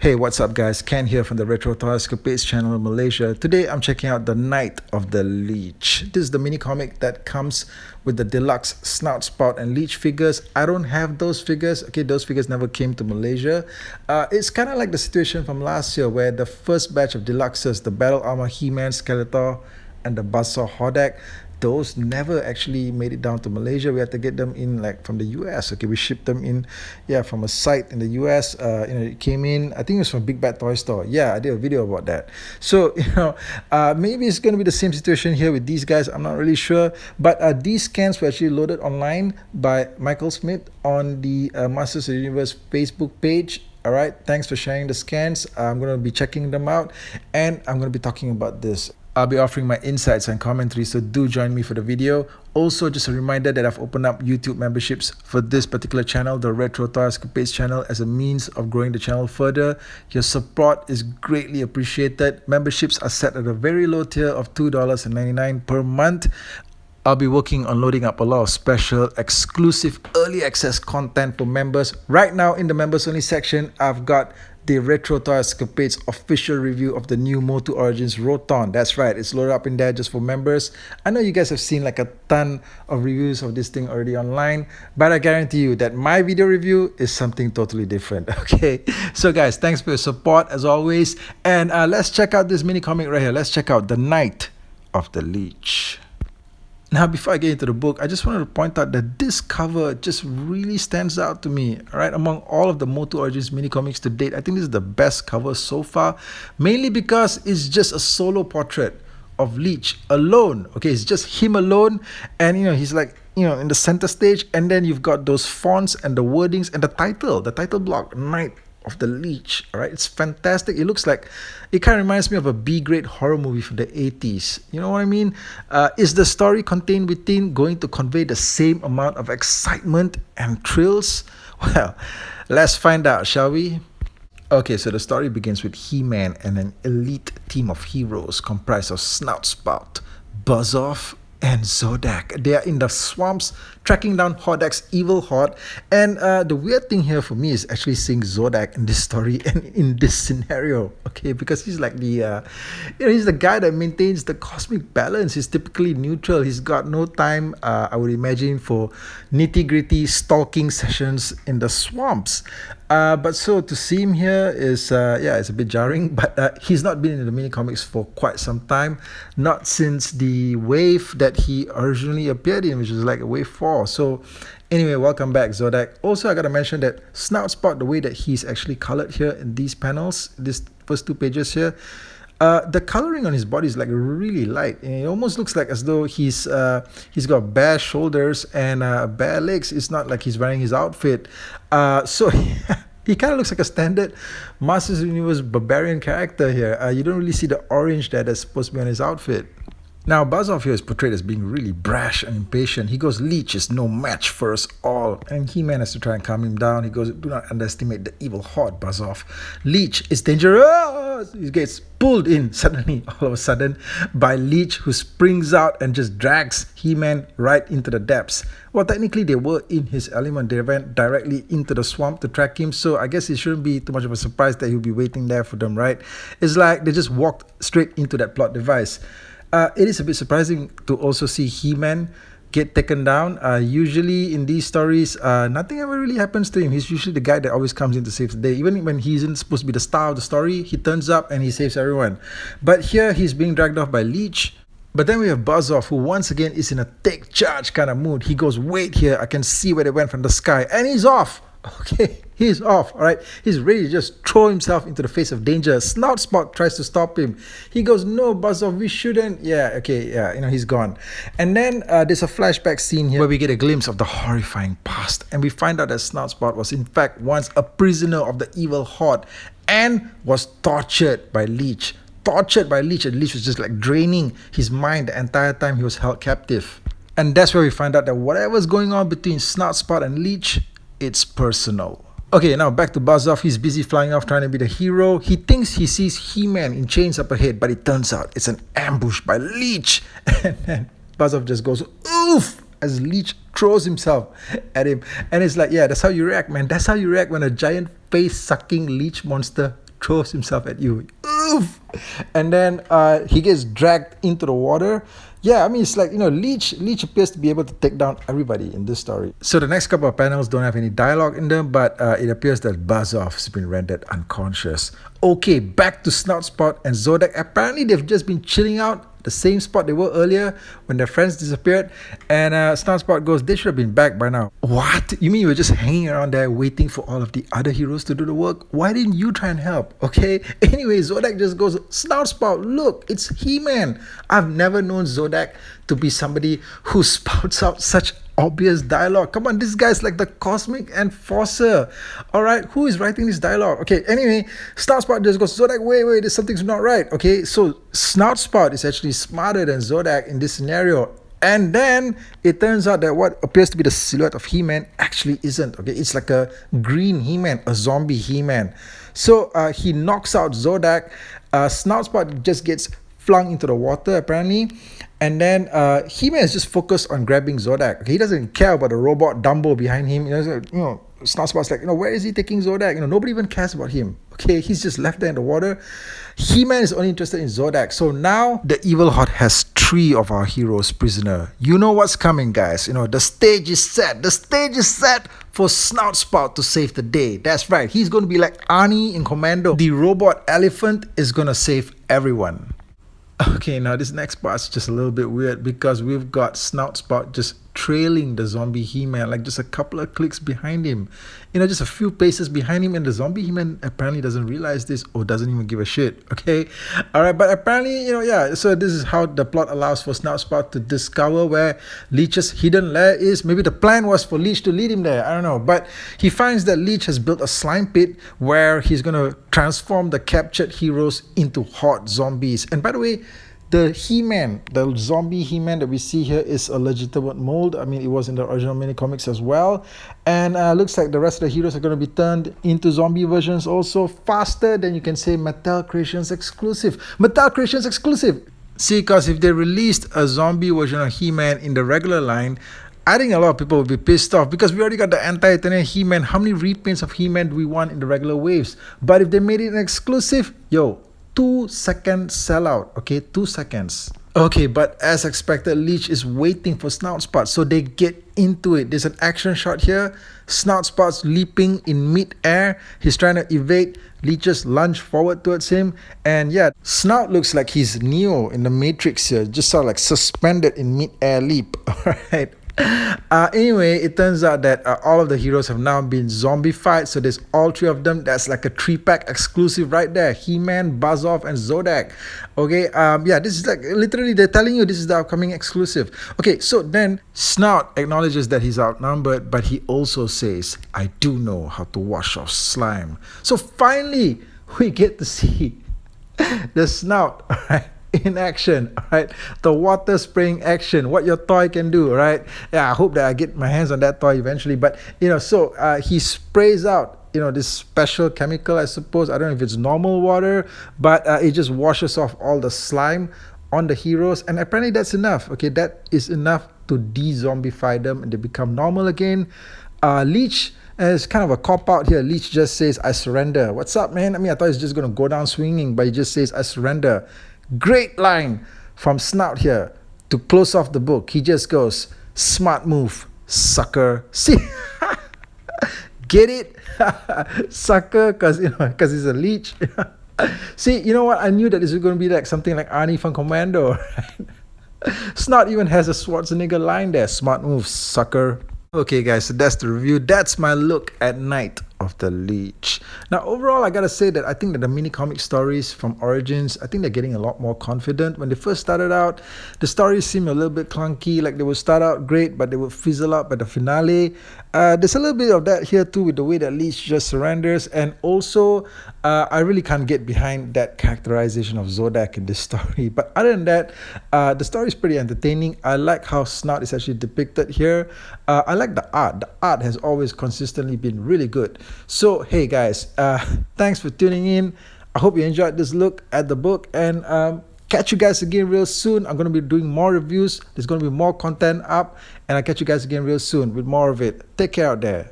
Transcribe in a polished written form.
Hey, what's up guys? Ken here from the Retro Escapades channel in Malaysia. Today I'm checking out the Night of the Leech. This is the mini comic that comes with the Deluxe Snout, Spout and Leech figures. I don't have those figures. Okay, those figures never came to Malaysia. It's kind of like the situation from last year where the first batch of Deluxes, the Battle Armor He-Man, Skeletor and the Buzzsaw Hordak, those never actually made it down to Malaysia. We had to get them in like from the US. Okay, we shipped them in, from a site in the US. It came in, I think it was from Big Bad Toy Store. Yeah, I did a video about that. So, maybe it's going to be the same situation here with these guys. I'm not really sure. But these scans were actually loaded online by Michael Smith on the Masters of the Universe Facebook page. All right, thanks for sharing the scans. I'm going to be checking them out and I'm going to be talking about this. I'll be offering my insights and commentary, so do join me for the video. Also, just a reminder that I've opened up YouTube memberships for this particular channel, the Retro Toy Escapades channel, as a means of growing the channel further. Your support is greatly appreciated. Memberships are set at a very low tier of $2.99 per month. I'll be working on loading up a lot of special, exclusive, early access content for members. Right now in the members only section, I've got the Retro Toy Escapades official review of the new MOTU Origins Roton. That's right, it's loaded up in there just for members. I know you guys have seen like a ton of reviews of this thing already online, but I guarantee you that my video review is something totally different. Okay, so guys, thanks for your support as always, and let's check out this mini comic right here. Let's check out The Night of the Leech. Now, before I get into the book, I just wanted to point out that this cover just really stands out to me. All right, among all of the MOTU Origins mini comics to date, I think this is the best cover so far, mainly because it's just a solo portrait of Leech alone. Okay, it's just him alone, and he's like in the center stage, and then you've got those fonts and the wordings and the title block, Night of the Leech. All right, it's fantastic. It looks like, it kind of reminds me of a B-grade horror movie from the 80s. You know what I mean? Is the story contained within going to convey the same amount of excitement and thrills? Well, let's find out, shall we? Okay, so the story begins with He-Man and an elite team of heroes comprised of Snout, Spout, Buzz-Off, and Zodak. They are in the swamps tracking down Hordak's evil horde, and the weird thing here for me is actually seeing Zodak in this story and in this scenario. Okay, because he's like the he's the guy that maintains the cosmic balance. He's typically neutral. He's got no time, I would imagine, for nitty-gritty stalking sessions in the swamps. But so to see him here is it's a bit jarring, but he's not been in the mini comics for quite some time, not since the wave that he originally appeared in, which was like a wave 4. So anyway, welcome back, Zodak. Also, I gotta mention that Snout, Spot, the way that he's actually colored here in these panels, these first two pages here, the coloring on his body is like really light, and it almost looks like as though he's got bare shoulders and bare legs. It's not like he's wearing his outfit, so he kind of looks like a standard Masters of the Universe barbarian character here. You don't really see the orange that is supposed to be on his outfit. Now, Buzz-Off here is portrayed as being really brash and impatient. He goes, Leech is no match for us all. And He-Man has to try and calm him down. He goes, do not underestimate the evil horde, Buzz-Off. Leech is dangerous. He gets pulled in suddenly, all of a sudden, by Leech, who springs out and just drags He-Man right into the depths. Well, technically, they were in his element. They went directly into the swamp to track him. So I guess it shouldn't be too much of a surprise that he'll be waiting there for them, right? It's like they just walked straight into that plot device. It is a bit surprising to also see He-Man get taken down. Usually in these stories, nothing ever really happens to him. He's usually the guy that always comes in to save the day. Even when he isn't supposed to be the star of the story, he turns up and he saves everyone. But here, he's being dragged off by Leech. But then we have Buzz-Off, who once again is in a take charge kind of mood. He goes, wait here, I can see where they went from the sky. And he's off. Okay, he's off, all right? He's ready to just throw himself into the face of danger. Snout Spot tries to stop him. He goes, no, Buzz-Off, we shouldn't. He's gone. And then there's a flashback scene here where we get a glimpse of the horrifying past. And we find out that Snout Spot was in fact once a prisoner of the evil horde and was tortured by Leech. And Leech was just like draining his mind the entire time he was held captive. And that's where we find out that whatever's going on between Snout Spot and Leech, it's personal. Okay, now back to Buzz-Off. He's busy flying off trying to be the hero. He thinks he sees He-Man in chains up ahead, but it turns out it's an ambush by Leech. And then Buzz-Off just goes, oof, as Leech throws himself at him. And it's like, yeah, that's how you react, man. That's how you react when a giant face-sucking Leech monster throws himself at you. Oof! And then he gets dragged into the water. Yeah, I mean, it's like, Leech appears to be able to take down everybody in this story. So the next couple of panels don't have any dialogue in them, but it appears that Buzz-Off has been rendered unconscious. Okay, back to Snout, Spout, and Zodak. Apparently, they've just been chilling out the same spot they were earlier when their friends disappeared. And Snout, Spout goes, they should have been back by now. What? You mean you were just hanging around there waiting for all of the other heroes to do the work? Why didn't you try and help? Okay. Anyway, Zodak just goes, Snout, Spout, look, it's He-Man. I've never known Zodak to be somebody who spouts out such obvious dialogue. Come on, this guy's like the cosmic enforcer. Alright, who is writing this dialogue? Okay, anyway, Snout, Spout just goes, Zodak, wait, there's something's not right. Okay, so Snout, Spout is actually smarter than Zodak in this scenario. And then it turns out that what appears to be the silhouette of He-Man actually isn't. Okay, it's like a green He-Man, a zombie He-Man. So he knocks out Zodak. Snout, Spout just gets flung into the water apparently. And then He-Man is just focused on grabbing Zodak. Okay, he doesn't care about the robot Dumbo behind him. Snout, Spout's like, where is he taking Zodak? Nobody even cares about him. Okay, he's just left there in the water. He-Man is only interested in Zodak. So now the Evil Horde has 3 of our heroes prisoner. You know what's coming, guys. The stage is set. The stage is set for Snout, Spout to save the day. That's right. He's going to be like Arnie in Commando. The robot elephant is going to save everyone. Okay, now this next part's just a little bit weird because we've got Snout, Spout just trailing the zombie He-Man, like just a couple of clicks behind him. Just a few paces behind him, and the zombie He-Man apparently doesn't realize this or doesn't even give a shit. Okay, alright, but apparently, so this is how the plot allows for Snout, Spout to discover where Leech's hidden lair is. Maybe the plan was for Leech to lead him there, I don't know, but he finds that Leech has built a slime pit where he's gonna transform the captured heroes into hot zombies. And by the way, the He-Man, the zombie He-Man that we see here is a legitimate mold. I mean, it was in the original mini-comics as well. And looks like the rest of the heroes are going to be turned into zombie versions also faster than you can say Mattel Creations exclusive. Mattel Creations exclusive! See, because if they released a zombie version of He-Man in the regular line, I think a lot of people will be pissed off because we already got the anti-Eternia He-Man. How many reprints of He-Man do we want in the regular waves? But if they made it an exclusive, 2-second sellout. Okay, 2 seconds. Okay, but as expected, Leech is waiting for Snout, Spout, so they get into it. There's an action shot here. Snout, Spout's leaping in mid-air. He's trying to evade. Leech just lunge forward towards him. And yeah, Snout looks like he's Neo in the Matrix here. Just sort of like suspended in mid-air leap. Alright. Anyway, it turns out that all of the heroes have now been zombified. So there's all 3 of them. That's like a 3-pack exclusive right there. He-Man, Buzz-Off, and Zodak. Okay, yeah, this is like literally they're telling you this is the upcoming exclusive. Okay, so then Snout acknowledges that he's outnumbered, but he also says, I do know how to wash off slime. So finally, we get to see the Snout, alright, in action, right? The water spraying action, what your toy can do, right? Yeah, I hope that I get my hands on that toy eventually. But so he sprays out this special chemical, I suppose. I don't know if it's normal water, but it just washes off all the slime on the heroes, and apparently that's enough. Okay, that is enough to de-zombify them and they become normal again. Leech, it's kind of a cop-out here. Leech just says, I surrender. What's up, man? I mean, I thought he's just going to go down swinging, but he just says, I surrender. Great line from Snout here to close off the book. He just goes, smart move, sucker. See? Get it? Sucker, because he's a Leech. See, you know what? I knew that this was going to be like something like Arnie from Commando. Right? Snout even has a Schwarzenegger line there. Smart move, sucker. Okay guys, so that's the review. That's my look at Night of the Leech. Now overall, I gotta say that I think that the mini-comic stories from Origins, I think they're getting a lot more confident. When they first started out, the stories seemed a little bit clunky, like they would start out great but they would fizzle out by the finale. There's a little bit of that here too with the way that Leech just surrenders, and also I really can't get behind that characterization of Zodak in this story. But other than that, the story is pretty entertaining. I like how Snout is actually depicted here. I like the art. The art has always consistently been really good. So hey guys, thanks for tuning in. I hope you enjoyed this look at the book, and catch you guys again real soon. I'm going to be doing more reviews. There's going to be more content up, and I'll catch you guys again real soon with more of it. Take care out there.